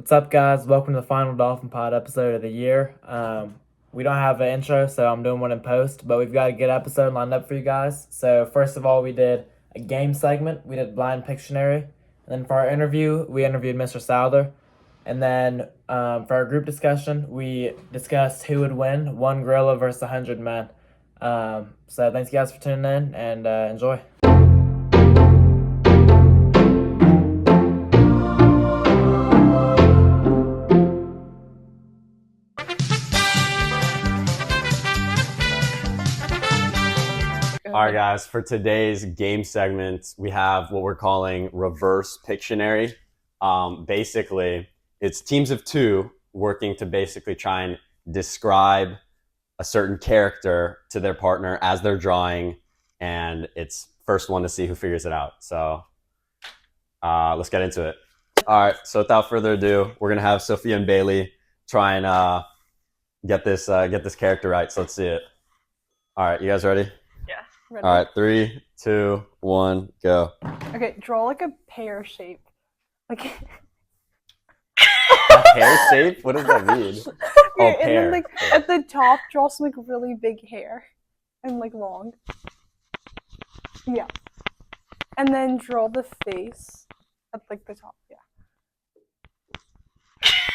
What's up, guys? Welcome to the final Dolphin Pod episode of the year. We don't have an intro, so I'm doing one in post, but we've got a good episode lined up for you guys. So first of all, we did a game segment. We did blind Pictionary. And then for our interview, we interviewed Mr. Souther. And then for our group discussion, we discussed who would win, one gorilla versus 100 men. So thanks, guys, for tuning in, and enjoy. All right, guys, for today's game segment, we have what we're calling reverse Pictionary. Basically, it's teams of two working to basically try and describe a certain character to their partner as they're drawing, and it's first one to see who figures it out. So let's get into it. All right, so without further ado, we're going to have Sophia and Bailey try and get this character right. So let's see it. All right, you guys ready? Ready? All right, 3, 2, 1, go. Okay, draw like a pear shape. Like A hair shape? What does that mean? Oh, and pear. then like at the top, draw some like really big hair and like long. Yeah. And then draw the face at like the top. Yeah.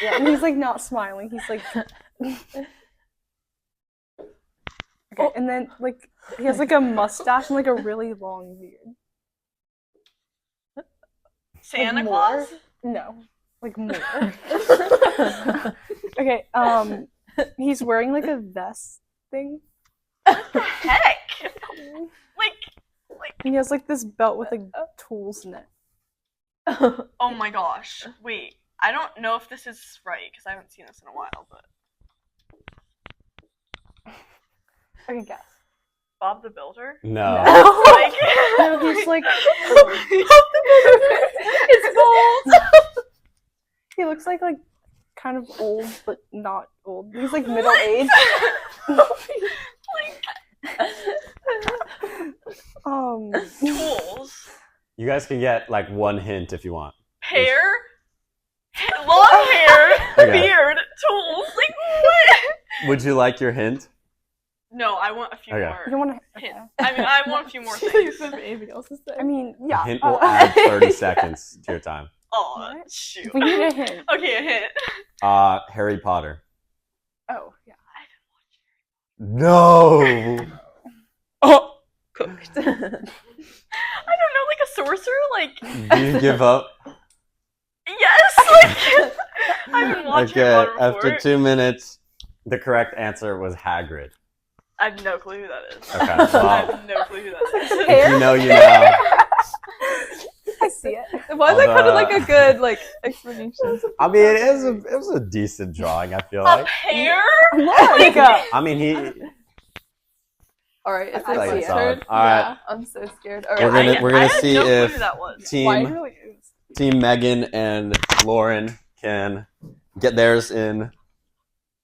Yeah, and he's like not smiling. He's like. Okay, and then like he has like a mustache and like a really long beard. Santa Like, Claus? No, like more. Okay, he's wearing like a vest thing. What the heck? Like, And he has like this belt with like tools in it. oh my gosh. Wait, I don't know if this is right because I haven't seen this in a while, but Okay, guess. Bob the Builder? No. Like, No, he's like it's gold. he looks like kind of old but not old. He's like middle aged. Tools. You guys can get like one hint if you want. Hair? Long hair? Okay. Beard? Tools? Like, what? Would you like your hint? No, I want a few Okay. You more don't want to. hints. I mean, I want a few more things. Anything else to say? I mean, yeah. A hint will add 30 seconds to your time. Oh, What? shoot. We need a hint. Okay, a hint. Harry Potter. Oh, yeah. No. Oh, cooked. I don't know, like a sorcerer? Like, Do you give up? yes! Like, I've been watching Okay, Harry Potter after before. 2 minutes, the correct answer was Hagrid. I have no clue who that is. Okay, I well, have no clue who that is. if you know, you know. I see it. Why is that kind of like Although- a good explanation? I mean, it was a decent drawing, I feel A like. pear? Like, I mean, he... All right, it's I like my it. turn. All right. Yeah, I'm so scared. All We're right, gonna- I had see no clue if who that was. why it Team really is. Megan and Lauren can get theirs in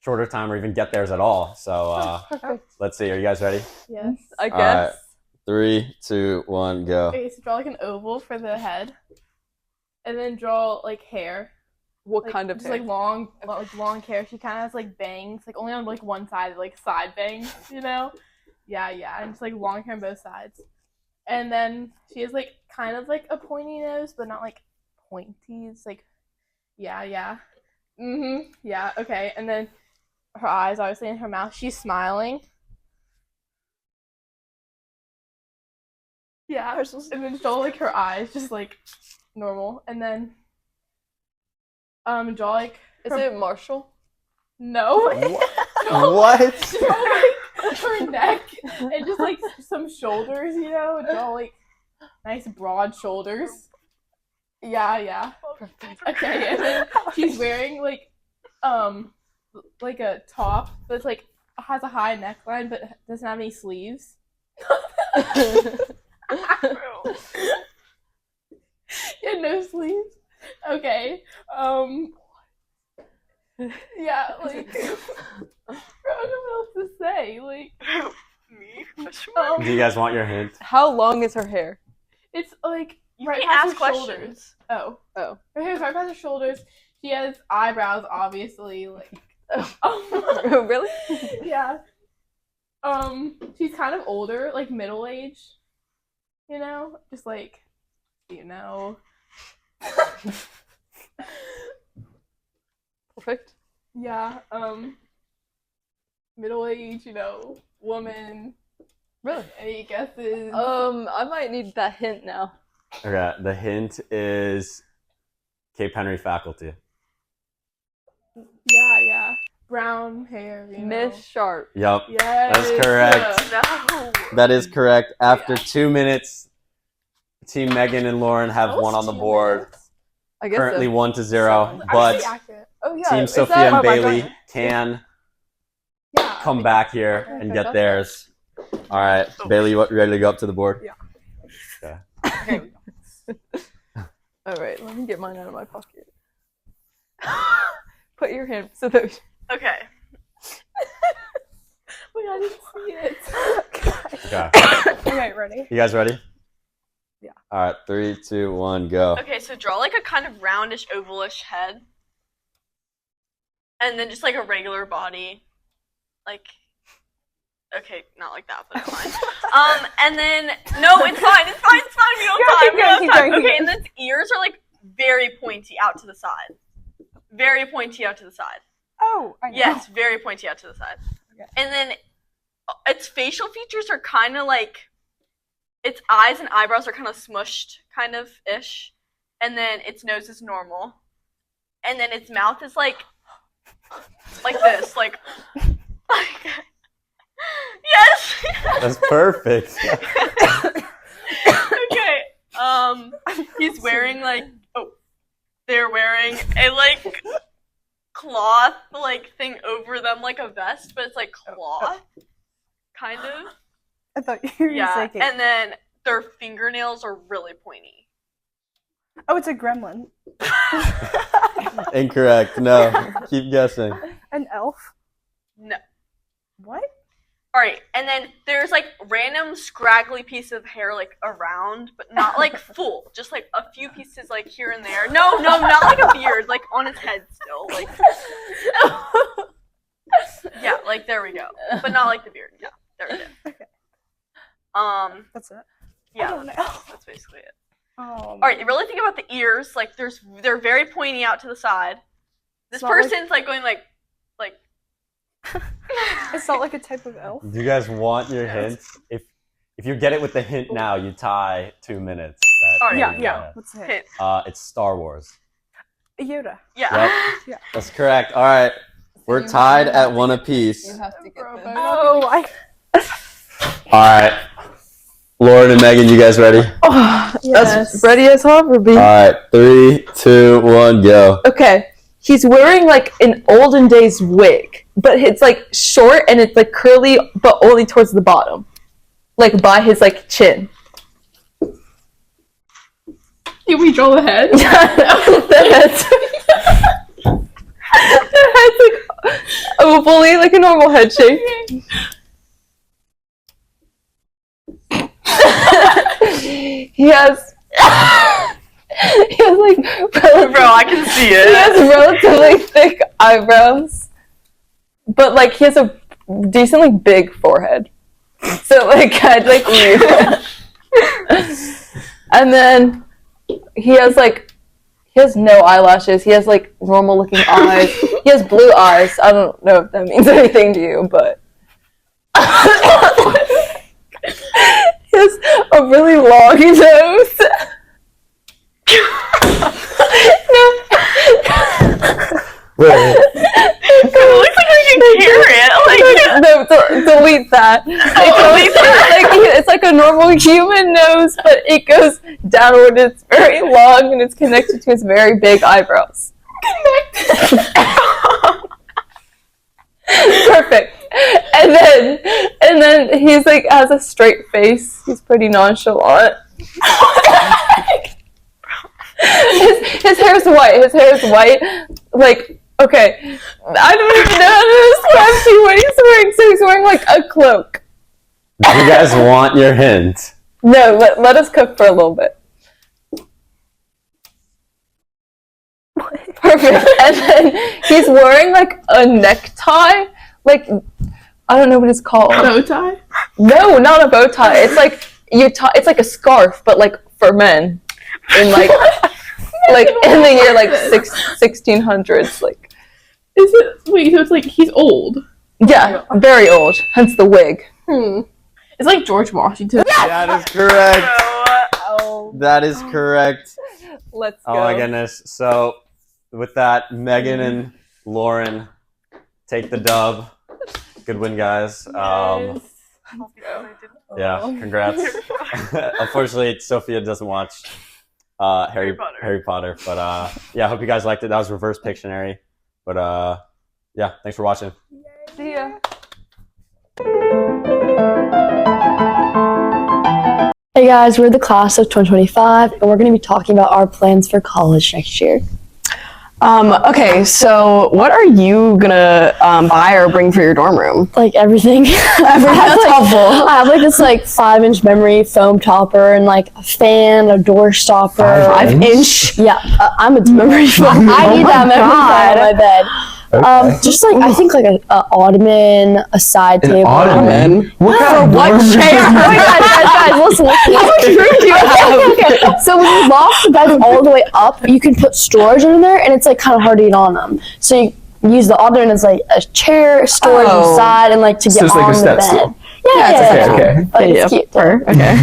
shorter time or even get theirs at all. So perfect. let's see. Are you guys ready? Yes, I All guess. 3, 2, 1, go. Okay, so draw like an oval for the head, and then draw like hair. What Like, kind of just hair? like long hair. She kind of has like bangs, like only on like one side, like side bangs, you know? Yeah, and just like long hair on both sides. And then she has like kind of like a pointy nose, but not like pointy. It's like, yeah. Yeah, okay. And then her eyes, obviously, in her mouth. She's smiling. Yeah, and then draw like her eyes, just like normal, and then draw like Is her- it Marshall? no, What? draw like her neck and just like some shoulders, you know, draw like nice broad shoulders. Yeah. Perfect. Okay, and then she's wearing like a top that's like has a high neckline but doesn't have any sleeves. Yeah, no sleeves. Okay. Yeah, like I don't know what else to say. Like Me? Do you guys want your hint? How long is her hair? it's like You right can past ask her questions. shoulders. Oh. Oh. Her hair's right past her shoulders. She has eyebrows, obviously. Like, Really? yeah. She's kind of older, like middle age. You know, just like, you know. Perfect. Yeah. Middle age, you know, woman. Really? Any guesses? I might need that hint now. Okay, the hint is Cape Henry faculty. Yeah. Brown hair, you know. Miss Sharp. Yep, Yes. that's correct. No. That is correct. After 2 minutes, Team Megan and Lauren have That was one on the 2 board. minutes. I guess Currently so. 1-0, Actually but accurate. Oh yeah. Team is Sophia that- and Bailey can Yeah. come back here and get theirs. All right, Bailey, you ready to go up to the board? Yeah. Okay. All right, let me get mine out of my pocket. Put your hand so that. Okay. Wait, I didn't see it. Okay. Okay, ready? You guys ready? Yeah. All right, 3, 2, 1, go. Okay, so draw like a kind of roundish, ovalish head. And then just like a regular body. Like, okay, not like that, but it's fine. And then, no, it's fine. We don't have time. We don't have time. Okay, and then its ears are like very pointy out to the side. Very pointy out to the side. Oh, I know. Yes, very pointy out to the side. Okay. And then its facial features are kind of like, its eyes and eyebrows are kind of smushed, kind of ish. And then its nose is normal. And then its mouth is like this, like yes. That's perfect. Okay. He's wearing they're wearing a like cloth like thing over them like a vest, but it's like cloth, kind of. I thought you were Yeah. saying. And then their fingernails are really pointy. Oh, it's a gremlin. Incorrect. No. Keep guessing. An elf. No. What? All right, and then there's like random scraggly piece of hair like around, but not like full, just like a few pieces like here and there. No, not like a beard, like on his head still, like yeah, like there we go, but not like the beard. Yeah, there we go. Okay. That's it. Yeah, I don't know. that's basically it. All All right, you really think about the ears, like they're very pointy out to the side. This It's not like- person's like going like. It's not like a type of elf. Do you guys want your hints? If you get it with the hint now, you tie 2 minutes. All right, Yeah. What's the hint? Hint. It's Star Wars. Yoda. Yeah. Yep. That's correct. All right. We're tied at 1 apiece. You have to get this. Oh, All right. Lauren and Megan, you guys ready? Oh, Yes. That's ready as I'll ever be. All right. 3, 2, 1, go. Okay. He's wearing like an olden days wig, but it's like short and it's like curly, but only towards the bottom, like by his like chin. Can we draw the head? the head's the head's like ovally, like a normal head shape. He has like Bro, I can see he it. has relatively thick eyebrows, but like he has a decently big forehead. So like I'd like and then he has no eyelashes. He has like normal looking eyes. He has blue eyes. I don't know if that means anything to you, but he has a really long nose. Wait. It looks like I can hear it. Like, No, delete that. It's like a normal human nose, but it goes downward. It's very long and it's connected to his very big eyebrows. Perfect. And then he's like has a straight face. He's pretty nonchalant. His hair's white. His hair is white. Like, okay, I don't even know how to describe to you what he's wearing. So he's wearing like a cloak. Do you guys want your hint? No, let us cook for a little bit. Perfect. And then he's wearing like a necktie. Like, I don't know what it's called. Bow tie? No, not a bow tie. It's like it's like a scarf, but like for men. In like like in the year like 1600s. Like, Is it? Wait, so it's like he's old. yeah, very old. Hence the wig. It's like George Washington. That is correct. Oh. That is correct. Let's go. Oh my goodness. So with that, Megan and Lauren take the dub. Good win, guys. Yeah, congrats. Unfortunately, Sophia doesn't watch Harry Potter. But yeah, I hope you guys liked it. That was Reverse Pictionary. But yeah, thanks for watching. See ya. Hey guys, we're the class of 2025 and we're going to be talking about our plans for college next year. Okay, so what are you gonna buy or bring for your dorm room? Like everything. That's helpful. I have like this like 5-inch memory foam topper and like a fan, a door stopper. 5-inch? Yeah, I'm a memory foam. I need that memory foam on my bed. Okay. Just like I think like a ottoman, a side An table. ottoman? What kind of what dorm room chair? is that? Guys, listen. How much room do you have? Okay. So when you loft the beds all the way up, you can put storage in there, and it's like kind of hard to get on them. So you use the ottoman as like a chair, storage on the side, and like to get So it's on like a the step bed. stool. Yeah. Okay. But it's cute. Okay.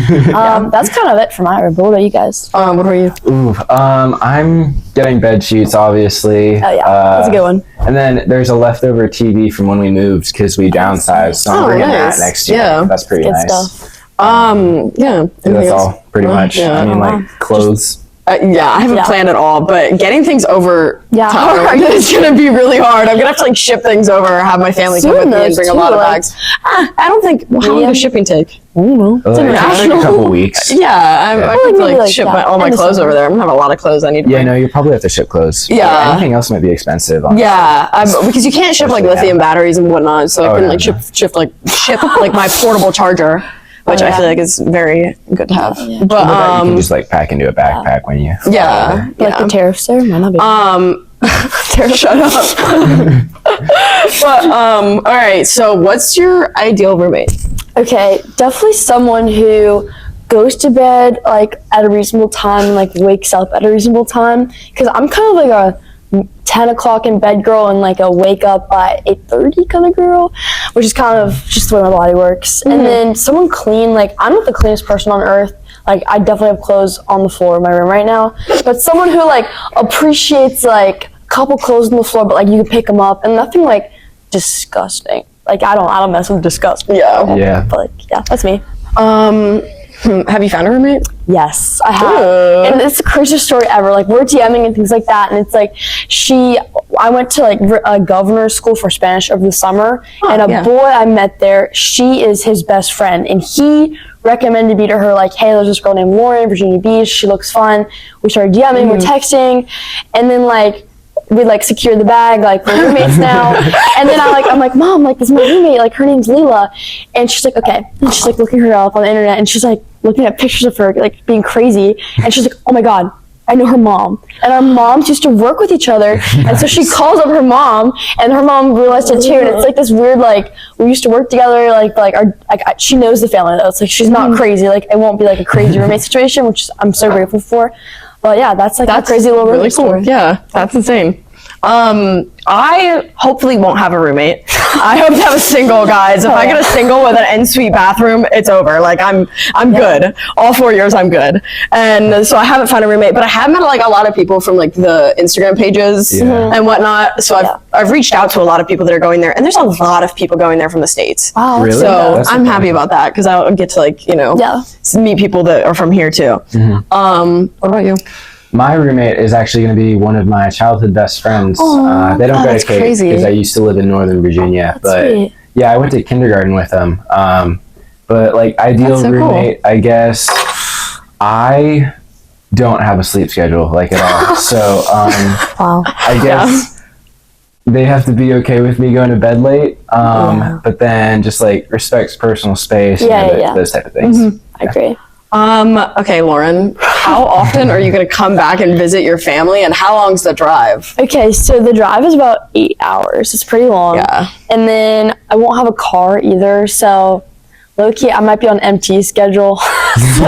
That's kind of it for my room. But what about you guys? What about you? Ooh, I'm getting bed sheets, obviously. Oh yeah, that's a good one. And then there's a leftover TV from when we moved because we downsized, so I'm bringing that next year. Yeah. That's pretty Good nice. stuff. Yeah. That's all, pretty much. yeah. I mean, like clothes. Yeah, I haven't planned at all, but getting things over Yeah. is gonna be really hard. I'm gonna have to like ship things over, have my family come with me and bring a lot of bags. I don't think. How long does shipping take? I don't know. Like, international. a couple weeks. Yeah, I Like, could maybe, like like, ship yeah, all my end of clothes summer. over there. I'm gonna have a lot of clothes I need to Yeah, bring. no, you'll probably have to ship clothes. Yeah. Anything else might be expensive. Honestly. Yeah, because you can't ship like Especially lithium now. batteries and whatnot, so I Oh, couldn't yeah, like no. ship like my portable charger, which I feel like is very good to have. Yeah. But But you can just like pack into a backpack when you. yeah, Like the tariffs there might not be. shut up. But all right. So, what's your ideal roommate? Okay, definitely someone who goes to bed like at a reasonable time and like wakes up at a reasonable time. Because I'm kind of like a 10 o'clock in bed girl and like a wake up by 8:30 kind of girl, which is kind of just the way my body works. And then someone clean. Like I'm not the cleanest person on earth. Like I definitely have clothes on the floor in my room right now. But someone who like appreciates like a couple clothes on the floor, but like you can pick them up and nothing like disgusting. Like I don't mess with disgusting. Yeah. Yeah. But like yeah, that's me. Have you found a roommate? Yes, I have. And it's the craziest story ever. Like, we're DMing and things like that. And it's like, I went to like a governor's school for Spanish over the summer. And a boy I met there, she is his best friend. And he recommended me to her, like, hey, there's this girl named Lauren, Virginia Beach. She looks fun. We started DMing, we're texting. And then like, we like secured the bag, like we're roommates now. And then I'm like, Mom, like this is my roommate, like her name's Leela. And she's like, okay. And she's like looking her up on the internet and she's like looking at pictures of her like being crazy. And she's like, oh my God, I know her mom. And our moms used to work with each other. And so she calls up her mom and her mom realized it too. And it's like this weird, like we used to work together, she knows the family though. It's like she's not crazy. Like it won't be like a crazy roommate situation, which I'm so grateful for. But yeah, that's like a crazy little really roommate cool. story. Yeah, that's insane. I hopefully won't have a roommate. I hope to have a single, guys. If I get a single with an en-suite bathroom, it's over. Like I'm good. All 4 years, I'm good. And so I haven't found a roommate, but I have met like a lot of people from like the Instagram pages and whatnot. So I've reached out to a lot of people that are going there, and there's a lot of people going there from the States. Wow. Really? So That's I'm happy about that because I'll get to like meet people that are from here too. What about you? My roommate is actually going to be one of my childhood best friends. They don't go to that's Cape crazy. because I used to live in Northern Virginia. But sweet. yeah, I went to kindergarten with him. But like ideal so cool. roommate, I guess I don't have a sleep schedule like at all. So Wow. I guess they have to be okay with me going to bed late. But then just like respects personal space, Yeah, those type of things. I agree. Okay, Lauren, how often are you going to come back and visit your family, and how long's the drive? Okay, so the drive is about 8 hours. It's pretty long. Yeah. And then I won't have a car either, so low-key, I might be on MT schedule. So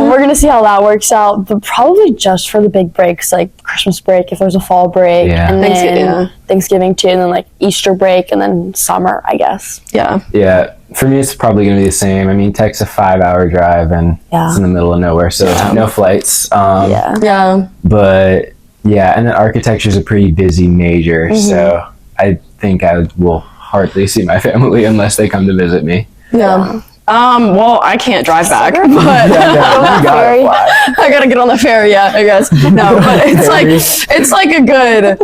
we're going to see how that works out, but probably just for the big breaks, like Christmas break, if there's a fall break, and then Thanksgiving too, and then like Easter break, and then summer, I guess. Yeah. Yeah, for me, it's probably going to be the same. I mean, Tech's a 5-hour drive, and it's in the middle of nowhere, so no flights. Yeah. But, yeah, and then architecture is a pretty busy major, so I think I will hardly see my family unless they come to visit me. Yeah. Well, I can't drive back, but I gotta get on the ferry. Yeah, I guess. No, but it's like a good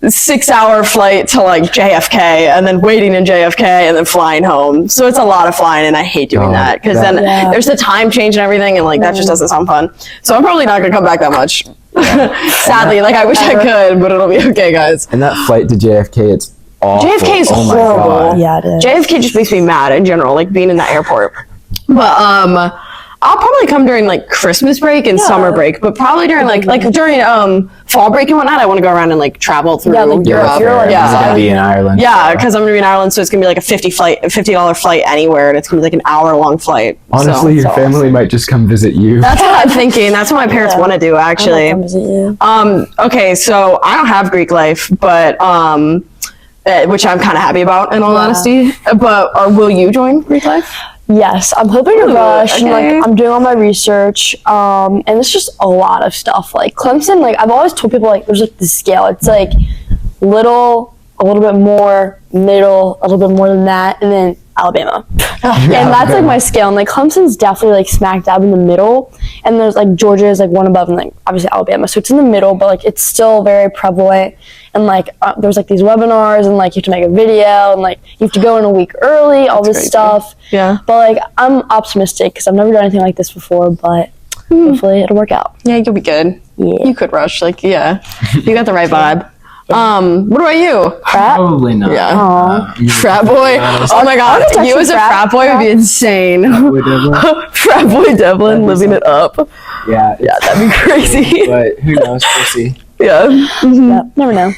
6-hour flight to like JFK, and then waiting in JFK, and then flying home. So it's a lot of flying, and I hate doing that because then there's the time change and everything, and like that just doesn't sound fun. So I'm probably not gonna come back that much. Sadly, like I wish I could, but it'll be okay, guys. And that flight to JFK, it's awful. JFK is horrible. Yeah, it is. JFK just makes me mad in general, like being in that airport. But I'll probably come during like Christmas break and summer break, but probably during like during fall break and whatnot, I want to go around and like travel through Europe. It's gonna be in Ireland. Yeah, because I'm gonna be in Ireland, so it's gonna be like a $50 flight anywhere, and it's gonna be like an hour-long flight. Honestly, your family might just come visit you. That's what I'm thinking. That's what my parents want to do, actually. Okay, so I don't have Greek life, but which I'm kind of happy about, in all honesty. But will you join Greek life? Yes, I'm hoping to rush, and like I'm doing all my research, and it's just a lot of stuff. Like Clemson, like I've always told people, like there's like the scale. It's like a little bit more, middle, a little bit more than that, and then Alabama. And that's like my scale. And like Clemson's definitely like smack dab in the middle, and there's like Georgia is like one above, and like obviously Alabama. So it's in the middle, but like it's still very prevalent. And like there's like these webinars, and like you have to make a video, and like you have to go in a week early, all this stuff. Yeah. But like I'm optimistic because I've never done anything like this before, but hopefully it'll work out. Yeah, you'll be good. Yeah. You could rush. Like, yeah. You got the right vibe. What about you? Frat? Probably not. Yeah. Frat boy. Oh my god. You as a frat boy would be insane. Frat boy Devlin living it up. Yeah, that'd be crazy. But who knows? We'll see. Yeah. Yeah, never know.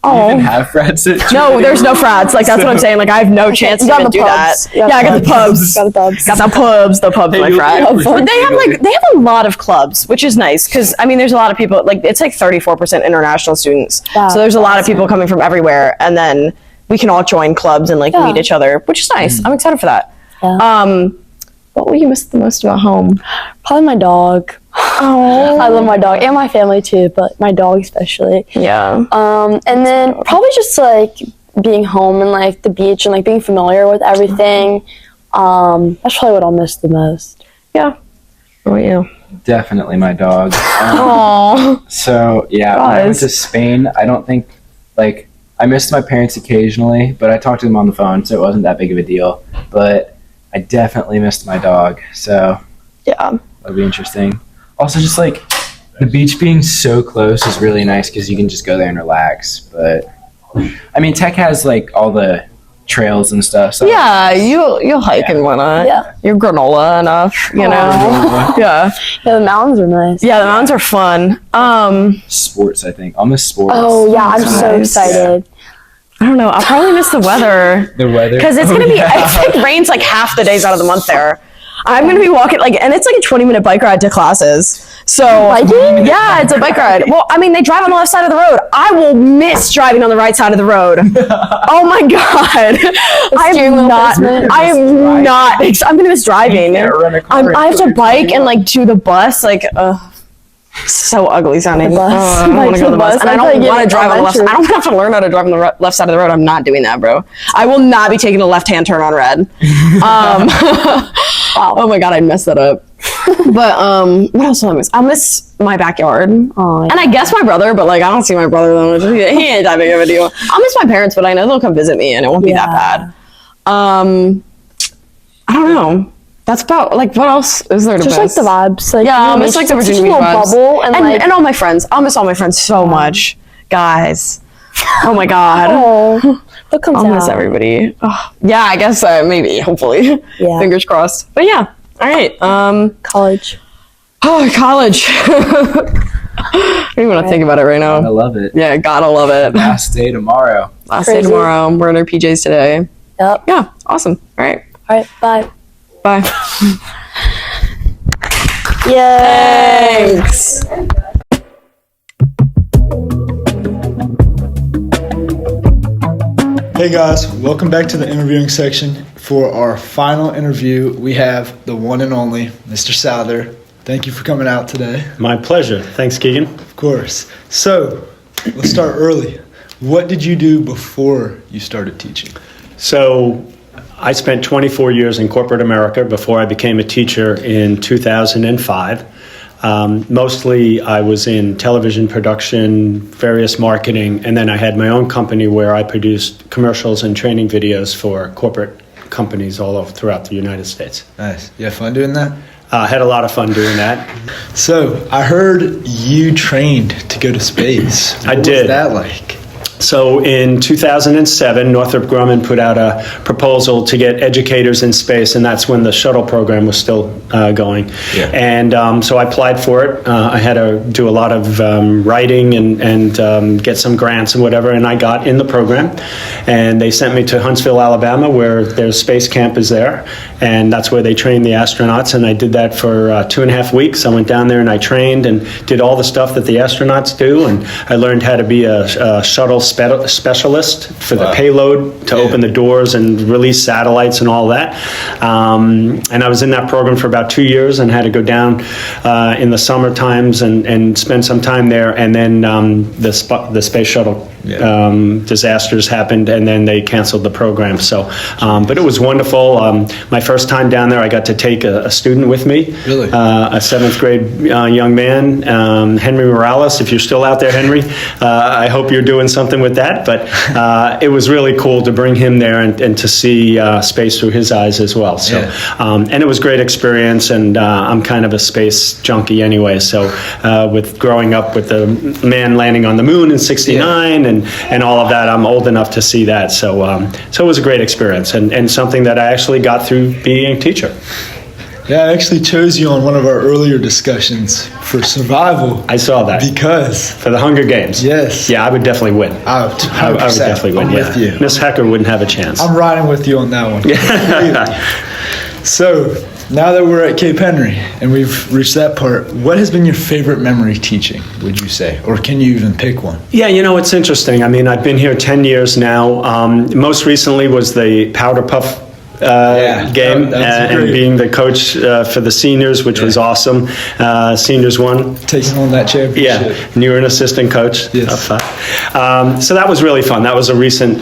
You even have frats at No, there's no frats. Like, that's what I'm saying. Like, I have no chance to even do that. Yeah, I got the pubs. Got the pubs. Got the pubs. The pubs, my frat. But they have a lot of clubs, which is nice because I mean, there's a lot of people. Like, it's like 34% international students. So there's a lot of people coming from everywhere, and then we can all join clubs and like meet each other, which is nice. I'm excited for that. Yeah. What will you miss the most about home? Probably my dog. Oh, I love my dog and my family too, but my dog especially. Yeah. And then probably just like being home and like the beach and like being familiar with everything. That's probably what I'll miss the most. Yeah. What about you? Definitely my dog. Aww. So yeah, when I went to Spain, I don't think like I missed my parents occasionally, but I talked to them on the phone, so it wasn't that big of a deal. But I definitely missed my dog, so yeah, that'll be interesting. Also, just like the beach being so close is really nice because you can just go there and relax. But I mean, Tech has like all the trails and stuff. So yeah, you'll hike and whatnot. Yeah, you're granola enough, you know. Yeah, the mountains are nice. Yeah, the mountains are fun. Sports, I think. I'll miss sports. Oh yeah, I'm so excited. Yeah. I don't know. I'll probably miss the weather. The weather? Because it's going to be, it's like rains like half the days out of the month there. I'm going to be walking, like, and it's like a 20-minute bike ride to classes. So, biking? Yeah, it's a bike ride. Well, I mean, they drive on the left side of the road. I will miss driving on the right side of the road. Oh my God. I'm going to miss driving. I have to bike and like to the bus, like, so ugly sounding. I don't want to go to the bus. And I don't want to drive on the left side. I don't have to learn how to drive on the left side of the road. I'm not doing that, bro. I will not be taking a left-hand turn on red. Oh my God, I messed that up. But what else will I miss? I'll miss my backyard. Oh, yeah. And I guess my brother, but like I don't see my brother that much. He ain't that big of a deal. I'll miss my parents, but I know they'll come visit me and it won't be that bad. I don't know. That's about, like, what else is there to miss? Just like the vibes. Like, yeah, I'll miss like the Virginia Beach vibes. Bubble and all my friends. I'll miss all my friends so much. Guys. Oh my God. I'll miss everybody. Oh, yeah, I guess maybe, hopefully. Yeah. Fingers crossed. But yeah. All right. College. Oh, college. I don't even want to think about it right now. I love it. Yeah, gotta love it. Last day tomorrow. Last day tomorrow. We're in our PJs today. Yep. Yeah, awesome. All right. All right, bye. Bye. Yay! Thanks. Hey guys, welcome back to the interviewing section. For our final interview, we have the one and only Mr. Souther. Thank you for coming out today. My pleasure. Thanks, Keegan. Of course. So, let's start early. What did you do before you started teaching? So, I spent 24 years in corporate America before I became a teacher in 2005. Mostly I was in television production, various marketing, and then I had my own company where I produced commercials and training videos for corporate companies all over throughout the United States. Nice. You have fun doing that? Had a lot of fun doing that. So, I heard you trained to go to space. I did. What was that like? So in 2007, Northrop Grumman put out a proposal to get educators in space, and that's when the shuttle program was still going. Yeah. And so I applied for it. I had to do a lot of writing and get some grants and whatever, and I got in the program. And they sent me to Huntsville, Alabama, where their space camp is there, and that's where they train the astronauts. And I did that for 2.5 weeks. I went down there and I trained and did all the stuff that the astronauts do, and I learned how to be a shuttle specialist for the payload to open the doors and release satellites and all that. And I was in that program for about 2 years and had to go down in the summer times and spend some time there. And then the space shuttle disasters happened, and then they canceled the program. So, but it was wonderful. My first time down there, I got to take a student with me. Really? A 7th grade young man, Henry Morales. If you're still out there, Henry, I hope you're doing something with that. But it was really cool to bring him there and to see space through his eyes as well. So, and it was a great experience. And I'm kind of a space junkie anyway. So, with growing up with the man landing on the moon in '69 and all of that, I'm old enough to see that. So, so it was a great experience and something that I actually got through being a teacher. Yeah, I actually chose you on one of our earlier discussions for survival. I saw that. Because? For the Hunger Games. Yes. Yeah, I would definitely win. I would definitely win, I'm with you. Miss Hecker wouldn't have a chance. I'm riding with you on that one. So, now that we're at Cape Henry and we've reached that part, what has been your favorite memory teaching, would you say? Or can you even pick one? Yeah, you know, it's interesting. I mean, I've been here 10 years now. Most recently was the Powder Puff game and being the coach for the seniors, which was awesome. Seniors won. Taking on that championship. Yeah, and you were an assistant coach. Yes. So that was really fun. That was a recent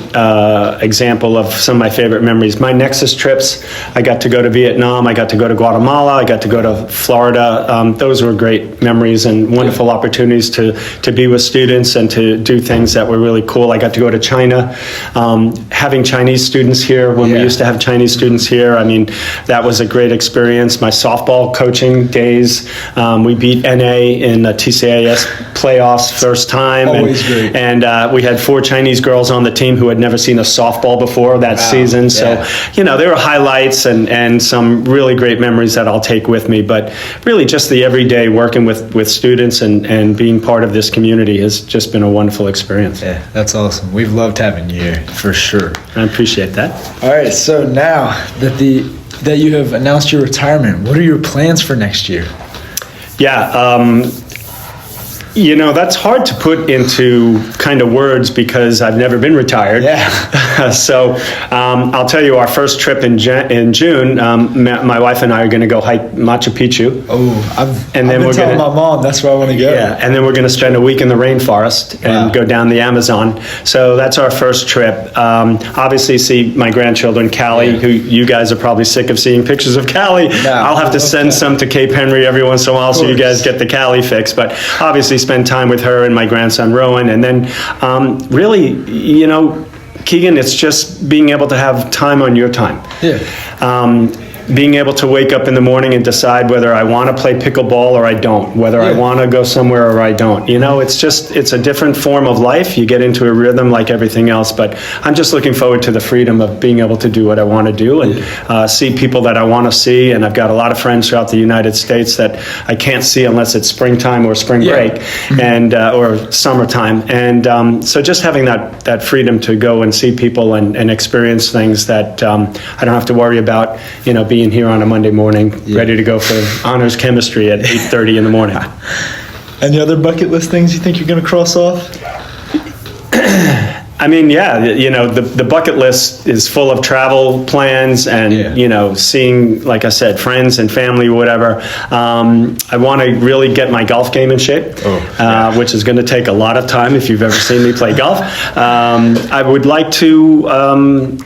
example of some of my favorite memories. My Nexus trips, I got to go to Vietnam, I got to go to Guatemala, I got to go to Florida. Those were great memories and wonderful opportunities to be with students and to do things that were really cool. I got to go to China. Having Chinese students here when we used to have Chinese students here, I mean, that was a great experience. My softball coaching days, we beat NA in the TCAS playoffs first time. Always great. And we had 4 Chinese girls on the team who had never seen a softball before that season. So, you know, there were highlights and some really great memories that I'll take with me. But really just the everyday working with students and being part of this community has just been a wonderful experience. Yeah, that's awesome. We've loved having you here, for sure. I appreciate that. All right, so now that you have announced your retirement, what are your plans for next year? Yeah, you know, that's hard to put into kind of words because I've never been retired. Yeah. So I'll tell you, our first trip in June, my wife and I are going to go hike Machu Picchu. Oh, I've been telling my mom that's where I want to go. Yeah, and then we're going to spend a week in the rainforest and go down the Amazon. So that's our first trip. Obviously, see my grandchildren, Callie, who you guys are probably sick of seeing pictures of Callie. I'll have to send some to Cape Henry every once in a while so you guys get the Callie fix. But obviously, spend time with her and my grandson Rowan, and then really, you know, Keegan, it's just being able to have time on your time. Yeah. being able to wake up in the morning and decide whether I want to play pickleball or I don't, whether I want to go somewhere or I don't. It's a different form of life. You get into a rhythm like everything else, but I'm just looking forward to the freedom of being able to do what I want to do and see people that I want to see. And I've got a lot of friends throughout the United States that I can't see unless it's springtime or spring break and or summertime. And so just having that freedom to go and see people and experience things that I don't have to worry about, being here on a Monday morning, ready to go for honors chemistry at 8:30 in the morning. Any other bucket list things you think you're going to cross off? I mean, the bucket list is full of travel plans and, seeing, like I said, friends and family, whatever. I want to really get my golf game in shape, which is going to take a lot of time if you've ever seen me play golf. I would like to,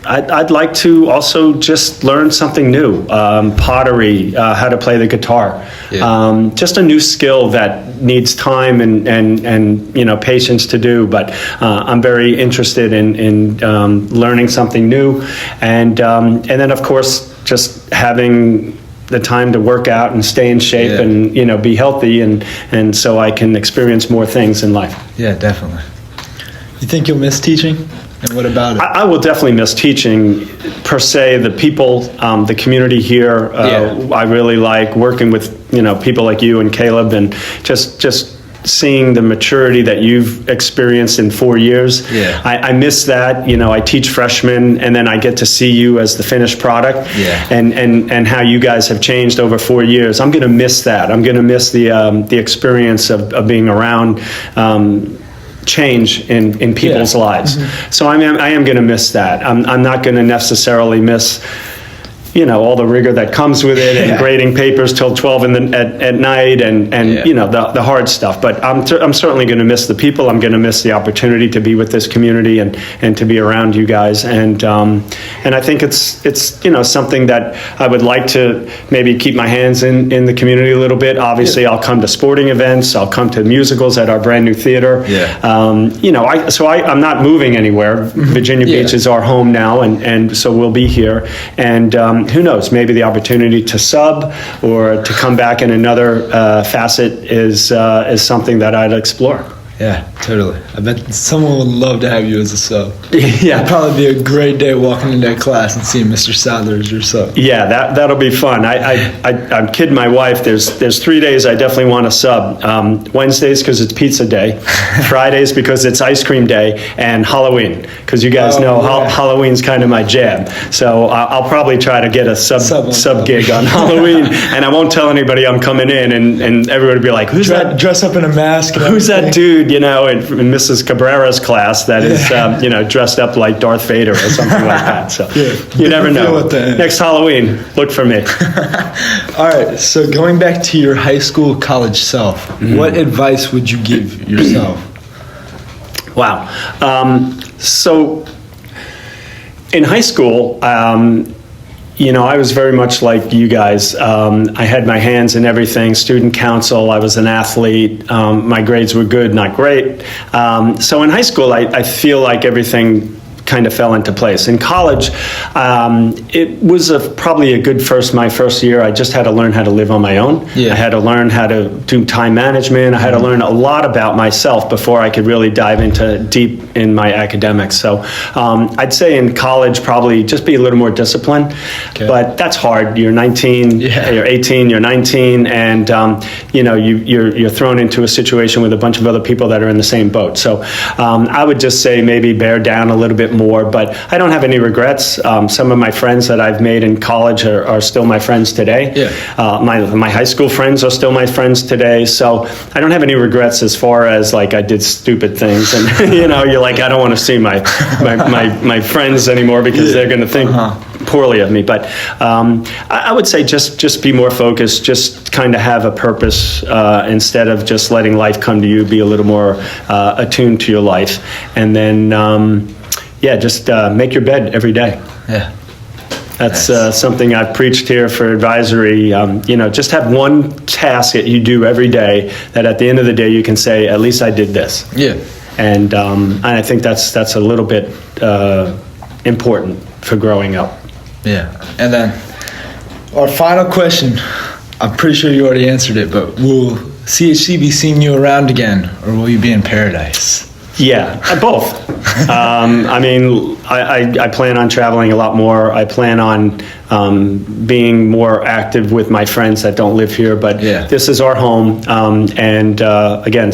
I'd like to also just learn something new, pottery, how to play the guitar. Just a new skill that needs time and patience to do, but I'm very interested in learning something new, and then of course just having the time to work out and stay in shape and be healthy and so I can experience more things in life. Yeah, definitely. You think you'll miss teaching? And what about it? I will definitely miss teaching, per se. The people, the community here, I really like working with people like you and Caleb, and just seeing the maturity that you've experienced in 4 years. I miss that. I teach freshmen, and then I get to see you as the finished product, and how you guys have changed over 4 years. I'm going to miss that. I'm going to miss the experience of being around change in people's lives. So I am going to miss that. I'm not going to necessarily miss all the rigor that comes with it, and grading papers till 12 at night, and the hard stuff. But I'm certainly going to miss the people. I'm going to miss the opportunity to be with this community and to be around you guys. And I think it's something that I would like to maybe keep my hands in the community a little bit. Obviously, I'll come to sporting events. I'll come to musicals at our brand new theater. I'm not moving anywhere. Virginia Beach is our home now, and so we'll be here. And who knows, maybe the opportunity to sub or to come back in another facet is something that I'd explore. Yeah, totally. I bet someone would love to have you as a sub. It'd probably be a great day walking into that class and seeing Mr. Sadler as your sub. Yeah, that'll be fun. I'm kidding my wife. There's 3 days I definitely want to sub. Wednesdays because it's pizza day, Fridays because it's ice cream day, and Halloween because you guys know Halloween's kind of my jam. So I'll probably try to get a sub gig on Halloween, and I won't tell anybody I'm coming in, and everybody will be like, "Who's that? Dress up in a mask. Who's that dude?" In Mrs. Cabrera's class that is, dressed up like Darth Vader or something like that. So you never know. Next Halloween, look for me. All right. So going back to your high school, college self, what advice would you give yourself? Wow. So in high school, I was very much like you guys. I had my hands in everything, student council, I was an athlete. My grades were good, not great. So in high school, I feel like everything kind of fell into place. In college, it was probably a good my first year. I just had to learn how to live on my own. I had to learn how to do time management. I had to learn a lot about myself before I could really dive into deep in my academics. So I'd say in college, probably just be a little more disciplined. But that's hard. You're 19, you're 18, you're 19, and you're thrown into a situation with a bunch of other people that are in the same boat. So I would just say maybe bear down a little bit more, but I don't have any regrets. Some of my friends that I've made in college are still my friends today. My high school friends are still my friends today. So I don't have any regrets as far as like I did stupid things, and you're like, I don't want to see my friends anymore because they're going to think poorly of me. But I would say just be more focused, just kind of have a purpose instead of just letting life come to you. Be a little more attuned to your life, and then just make your bed every day. That's something I've preached here for advisory. Just have one task that you do every day that at the end of the day you can say, at least I did this. And I think that's a little bit important for growing up. And then our final question. I'm pretty sure you already answered it, but will CHC be seeing you around again, or will you be in paradise? Yeah, both. I mean, I plan on traveling a lot more. I plan on being more active with my friends that don't live here, but this is our home. And again,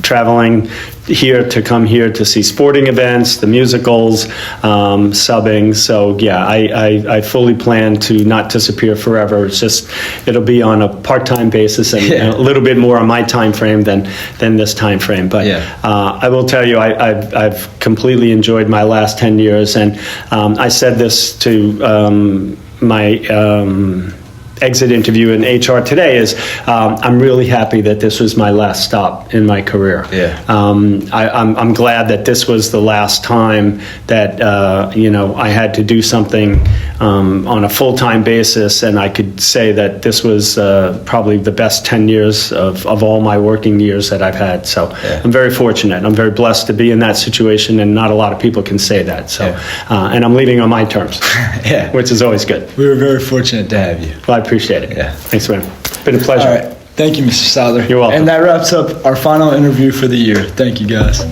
traveling here to come here to see sporting events, the musicals, subbing. So yeah, I fully plan to not disappear forever. It's just, it'll be on a part-time basis and a little bit more on my time frame than this time frame. But I will tell you, I've completely enjoyed my last 10 years. And I said this to my exit interview in HR today is I'm really happy that this was my last stop in my career. I'm glad that this was the last time that I had to do something on a full-time basis, and I could say that this was probably the best 10 years of all my working years that I've had. So I'm very fortunate. I'm very blessed to be in that situation, and not a lot of people can say that. So and I'm leaving on my terms, which is always good. We were very fortunate to have you. Well, I appreciate it. Thanks, man. It's been a pleasure. All right. Thank you, Mr. Sadler. You're welcome. And that wraps up our final interview for the year. Thank you, guys.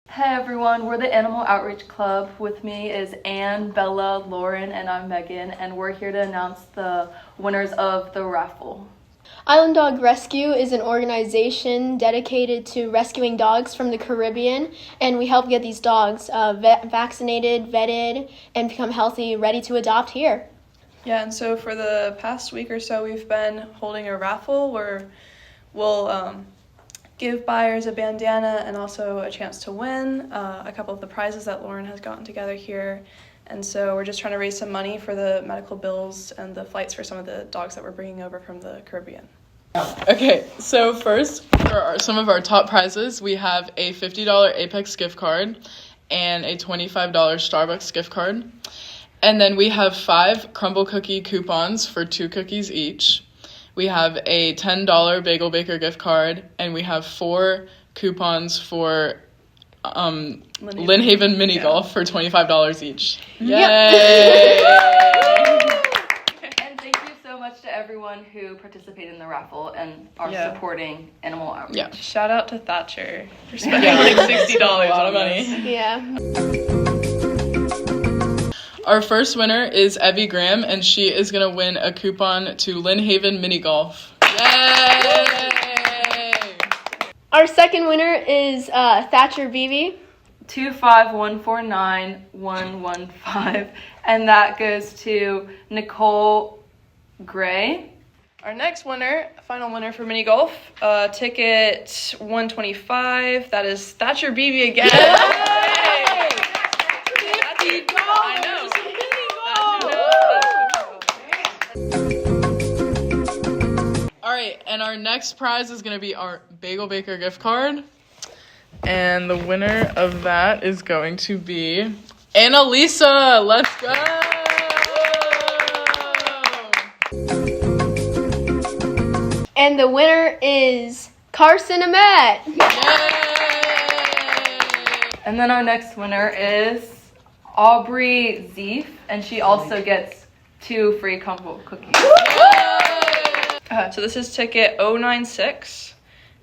Hey everyone, we're the Animal Outreach Club. With me is Anne, Bella, Lauren, and I'm Megan, and we're here to announce the winners of the raffle. Island Dog Rescue is an organization dedicated to rescuing dogs from the Caribbean, and we help get these dogs vaccinated, vetted, and become healthy, ready to adopt here. Yeah, and so for the past week or so, we've been holding a raffle where we'll give buyers a bandana and also a chance to win a couple of the prizes that Lauren has gotten together here. And so we're just trying to raise some money for the medical bills and the flights for some of the dogs that we're bringing over from the Caribbean. Okay, so first, for some of our top prizes, we have a $50 Apex gift card and a $25 Starbucks gift card. And then we have 5 Crumble Cookie coupons for 2 cookies each. We have a $10 Bagel Baker gift card, and we have 4 coupons for Lynn Haven Mini Golf for $25 each. Yay! And thank you so much to everyone who participated in the raffle and are supporting Animal Outreach. Yeah, shout out to Thatcher for spending like $60 a lot of on money. this. Yeah. Our first winner is Evie Graham, and she is going to win a coupon to Lynn Haven Mini Golf. Yay! Our second winner is Thatcher Beebe. 25149-115, and that goes to Nicole Gray. Our next winner, final winner for mini golf, ticket 125. That is Thatcher Beebe again. All right, and our next prize is going to be our Bagel Baker gift card. And the winner of that is going to be Annalisa. Let's go! And the winner is Carson Ahmet. And then our next winner is Aubrey Zeef, and she also gets 2 free Crumble cookies. So this is ticket 096,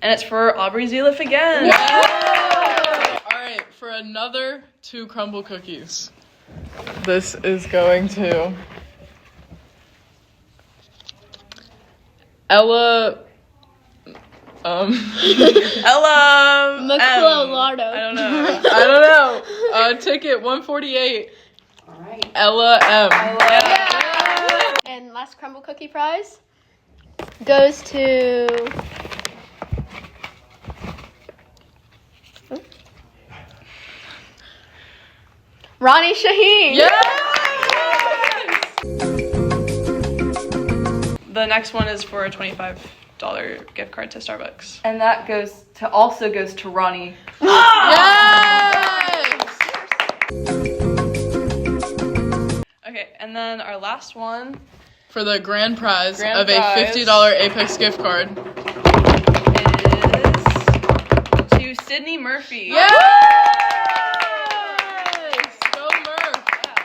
and it's for Aubrey Zeef again. All right, for another 2 Crumble cookies. This is going to Ella. Ella McClellardo. I don't know. I don't know. Ticket 148. All right. Ella M. Yeah. And last Crumble Cookie prize goes to Ronnie Shaheen. Yes! The next one is for a $25 gift card to Starbucks. And that also goes to Ronnie. Yes! Okay, and then our last one. For the grand prize Grand of prize. a $50 Apex gift card. Is to Sydney Murphy. Yes! Go Murph! Yeah.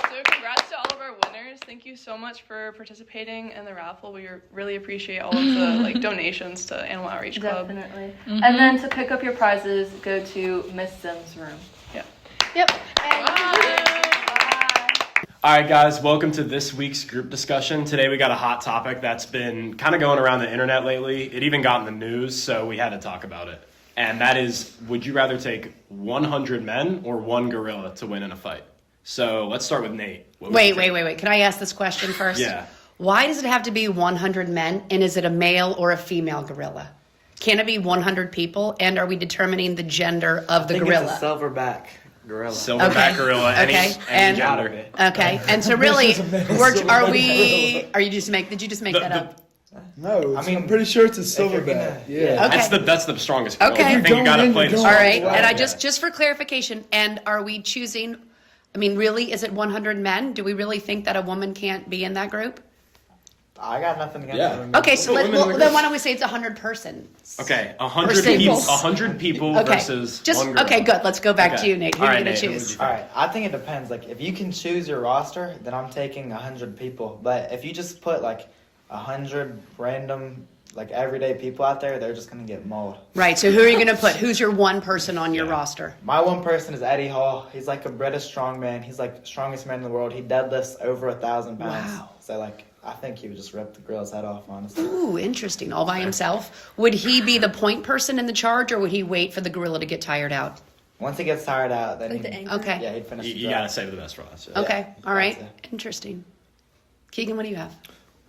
So congrats to all of our winners. Thank you so much for participating in the raffle. We really appreciate all of the donations to Animal Outreach Club. Definitely. And then to pick up your prizes, go to Miss Sims' room. Yeah. Yep. All right, guys, welcome to this week's group discussion. Today we got a hot topic that's been kind of going around the internet lately. It even got in the news, so we had to talk about it. And that is, would you rather take 100 men or one gorilla to win in a fight? So let's start with Nate. Wait. Can I ask this question first? Yeah. Why does it have to be 100 men, and is it a male or a female gorilla? Can it be 100 people, and are we determining the gender of the gorilla? It's a silverback gorilla. Silverback gorilla, any gender. Okay, and so really, did you just make that up? No, I'm pretty sure it's a silverback. Yeah. Okay. That's the strongest gorilla. Okay. I think you gotta play the All right, strongest. and I just for clarification, and are we choosing, really, is it 100 men? Do we really think that a woman can't be in that group? I got nothing against Yeah. Okay, so then why don't we say it's 100 persons? Okay, 100 people versus one gorilla. Okay, good. Let's go back to you, Nate. Who All are right, you going to Nate, choose? All right, I think it depends. Like, if you can choose your roster, then I'm taking 100 people. But if you just put 100 random, everyday people out there, they're just gonna get mauled. Right. So who are you going to put? Who's your one person on your roster? My one person is Eddie Hall. He's like a British strongman. He's strongest man in the world. He deadlifts over 1,000 pounds. Wow. So I think he would just rip the gorilla's head off, honestly. Ooh, interesting. All by himself. Would he be the point person in the charge, or would he wait for the gorilla to get tired out? Once he gets tired out, then Okay. Yeah, he'd finish. You gotta save the best for us. Yeah. Okay. All right. Interesting. Keegan, what do you have?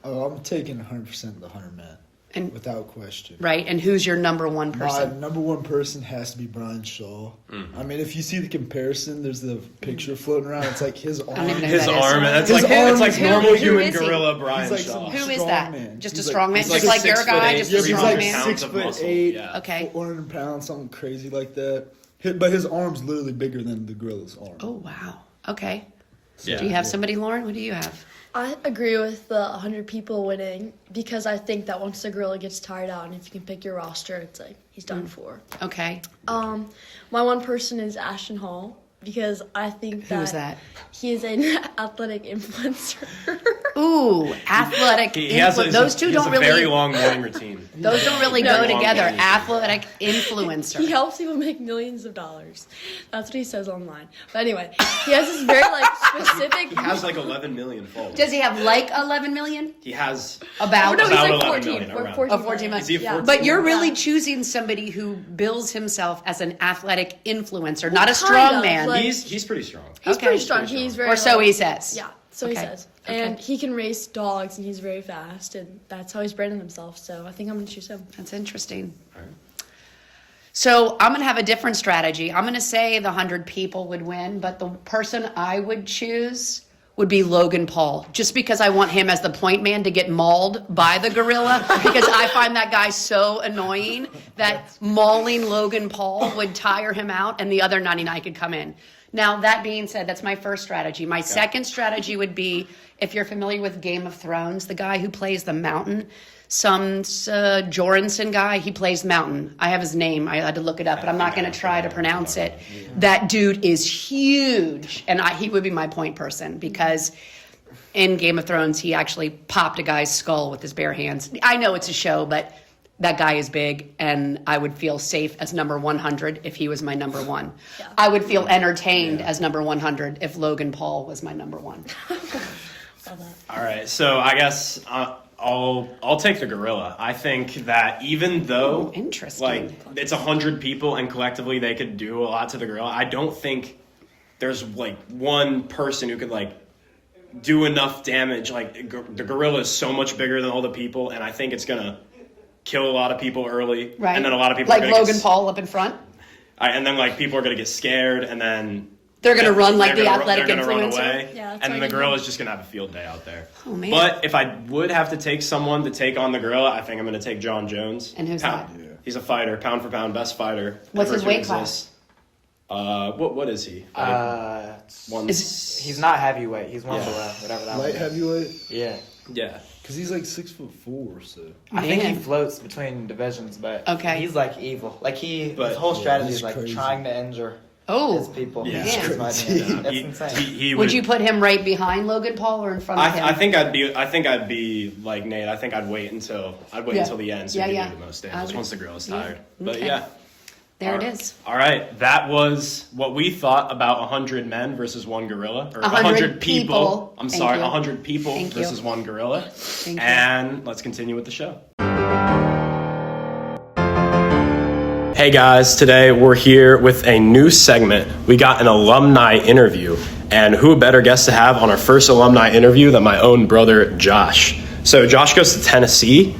Oh, I'm taking 100% the 100 men. And without question. Right. And who's your number one person? My number one person has to be Brian Shaw. If you see the comparison, there's the picture floating around. It's like his arm. His arm. It's like normal human gorilla Brian Shaw. Who is that? Man. Just a strong man? Just like your guy? Just a strong man? He's 6'8", Yeah. Okay. 400 pounds, something crazy like that. But his arm's literally bigger than the gorilla's arm. Oh, wow. Okay. Yeah. Do you have somebody, Lauren? What do you have? I agree with the 100 people winning because I think that once the gorilla gets tired out and if you can pick your roster, it's he's done for. Okay. My one person is Ashton Hall because I think Who's that? He is an athletic influencer. Ooh, athletic. Those two don't really. He has a very long morning routine. Those don't really go together. Athletic influencer. He helps people make millions of dollars. That's what he says online. But anyway, he has this very specific. He has 11 million followers. Does he have 11 million? He has about. Oh, no, he's 11 14. million. Around. 14 million. Is he 14? But you're really choosing somebody who bills himself as an athletic influencer, not a strong man. He's pretty strong. He's pretty strong. He's very. Or so he says. Yeah. So he says. And he can race dogs, and he's very fast, and that's how he's branded himself. So I think I'm going to choose him. That's interesting. So I'm going to have a different strategy. I'm going to say the 100 people would win, but the person I would choose would be Logan Paul, just because I want him as the point man to get mauled by the gorilla, because I find that guy so annoying that mauling Logan Paul would tire him out, and the other 99 could come in. Now, that being said, that's my first strategy. My second strategy would be, if you're familiar with Game of Thrones, the guy who plays the Mountain, some Joranson guy, he plays Mountain. I have his name. I had to look it up, but I'm not going to try to pronounce it. That dude is huge, and he would be my point person, because in Game of Thrones, he actually popped a guy's skull with his bare hands. I know it's a show, but that guy is big, and I would feel safe as number 100 if he was my number one. Yeah. I would feel entertained as number 100 if Logan Paul was my number one. All right, so I guess I'll take the gorilla. I think that even though interesting, it's 100 people and collectively they could do a lot to the gorilla, I don't think there's one person who could do enough damage. The gorilla is so much bigger than all the people, and I think it's gonna kill a lot of people early, right? And then a lot of people are gonna Logan Paul up in front, and then people are gonna get scared, and then they're gonna run the athletic they're gonna influencer. Run away, yeah, and then the gorilla is just gonna have a field day out there. Oh man! But if I would have to take someone to take on the gorilla, I think I'm gonna take John Jones. And who's that? He's a fighter, pound for pound, best fighter. What's his weight class? What is he? He's not heavyweight. He's one below, whatever that Light was. heavyweight? Yeah. Yeah. Because he's like 6'4", so. I think he floats between divisions, but Okay. he's like evil. Like his whole strategy is like crazy. trying to injure his people. Yeah. It's insane. Would you put him right behind Logan Paul or in front of him? I think I'd be like Nate. I think I'd wait until the end so he can do the most damage once the gorilla's tired. But There it is. All right, that was what we thought about 100 men versus one gorilla, or 100 people. I'm Thank sorry, you. 100 people Thank you. versus one gorilla. Thank you. And let's continue with the show. Hey guys, today we're here with a new segment. We got an alumni interview, and who better guest to have on our first alumni interview than my own brother, Josh. So Josh goes to Tennessee.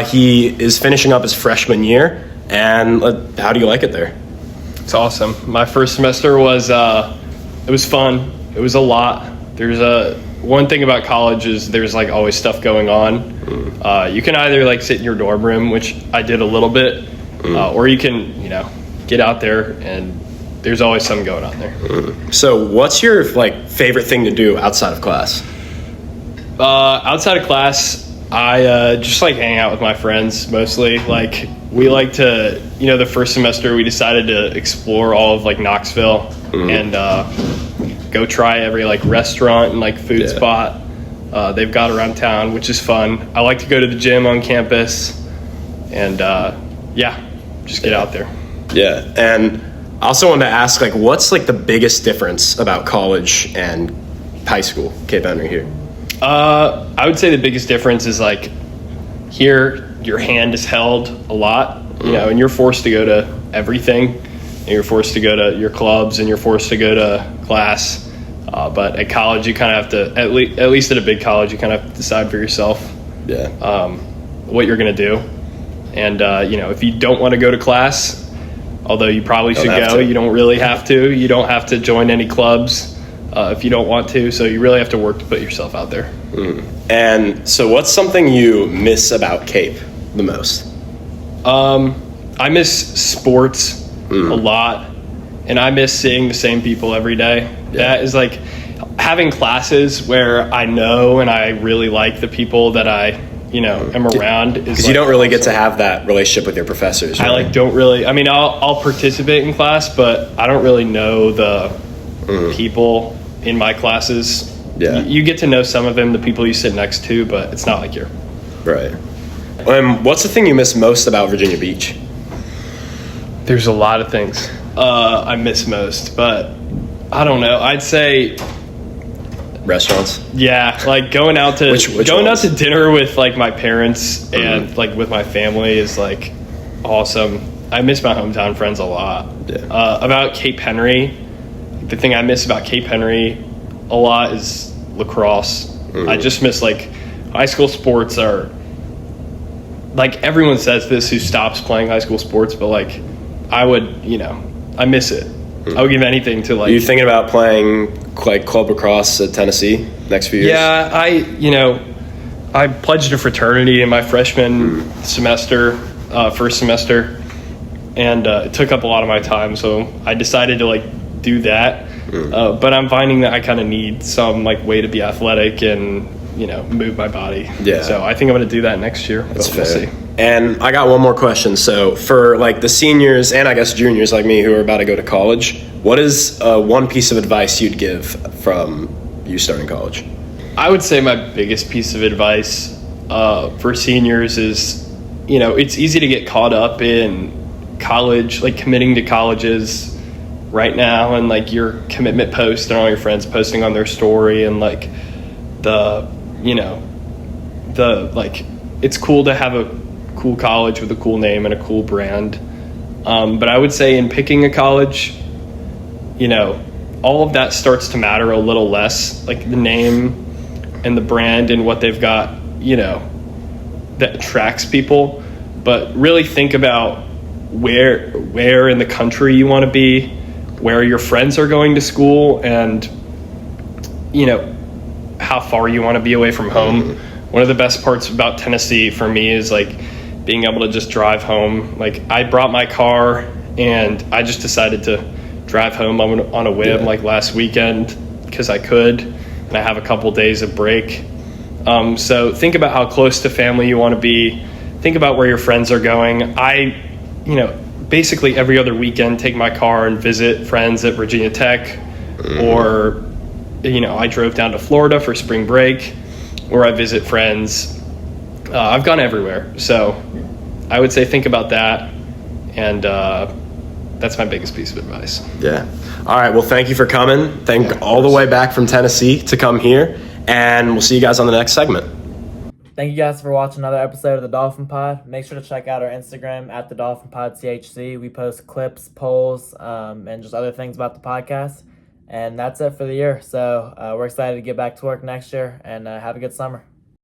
He is finishing up his freshman year. And how do you like it there? It's awesome. My first semester was it was fun. It was a lot. There's one thing about college is there's like always stuff going on. You can either like sit in your dorm room, which I did a little bit, or you can get out there and there's always something going on there. So what's your like favorite thing to do outside of class? Outside of class, I just like hang out with my friends mostly. Like we like to, the first semester we decided to explore all of like Knoxville and go try every like restaurant and like food spot they've got around town, which is fun. I like to go to the gym on campus and just get out there. Yeah, and I also wanted to ask, like, what's like the biggest difference about college and high school, Cape Henry here? I would say the biggest difference is like here your hand is held a lot, and you're forced to go to everything. And you're forced to go to your clubs and you're forced to go to class. But at college, you kind of have to, at least at a big college, you kind of have to decide for yourself what you're going to do. And, if you don't want to go to class, although you probably should go, you don't really have to. You don't have to join any clubs if you don't want to. So you really have to work to put yourself out there. And so what's something you miss about Cape the most? I miss sports a lot, and I miss seeing the same people every day. That is like having classes where I know and I really like the people that I am around. Because you don't really get to have that relationship with your professors, right? I don't really. I mean, I'll participate in class, but I don't really know the people in my classes. Yeah, you get to know some of them, the people you sit next to, but it's not like you're right. What's the thing you miss most about Virginia Beach? There's a lot of things I miss most, but I don't know. I'd say restaurants. Yeah, like going out to out to dinner with like my parents and like with my family is like awesome. I miss my hometown friends a lot. About Cape Henry, the thing I miss about Cape Henry a lot is lacrosse. I just miss like high school sports are like everyone says this who stops playing high school sports, but like I would, I miss it. I would give anything to like. Are you thinking about playing like club lacrosse at Tennessee next few years? Yeah, I pledged a fraternity in my freshman semester, first semester, and it took up a lot of my time. So I decided to like do that. But I'm finding that I kind of need some like way to be athletic and move my body. Yeah. So I think I'm going to do that next year. That's fair. We'll see. And I got one more question. So for like the seniors and I guess juniors like me who are about to go to college, what is one piece of advice you'd give from you starting college? I would say my biggest piece of advice for seniors is, it's easy to get caught up in college, like committing to colleges right now and like your commitment post and all your friends posting on their story and like it's cool to have a cool college with a cool name and a cool brand. But I would say in picking a college, all of that starts to matter a little less, like the name and the brand and what they've got, that attracts people. But really think about where in the country you want to be, where your friends are going to school, and, how far you want to be away from home. One of the best parts about Tennessee for me is like being able to just drive home. Like I brought my car and I just decided to drive home on a whim like last weekend because I could, and I have a couple days of break. So think about how close to family you want to be. Think about where your friends are going. Basically every other weekend take my car and visit friends at Virginia Tech, or I drove down to Florida for spring break, or I visit friends. I've gone everywhere, so I would say think about that, and that's my biggest piece of advice. Yeah. All right, well, thank you for coming. All the way back from Tennessee to come here, and we'll see you guys on the next segment. Thank you guys for watching another episode of the Dolphin Pod. Make sure to check out our Instagram at the Dolphin Pod CHC. We post clips, polls, and just other things about the podcast. And that's it for the year. So we're excited to get back to work next year, and have a good summer.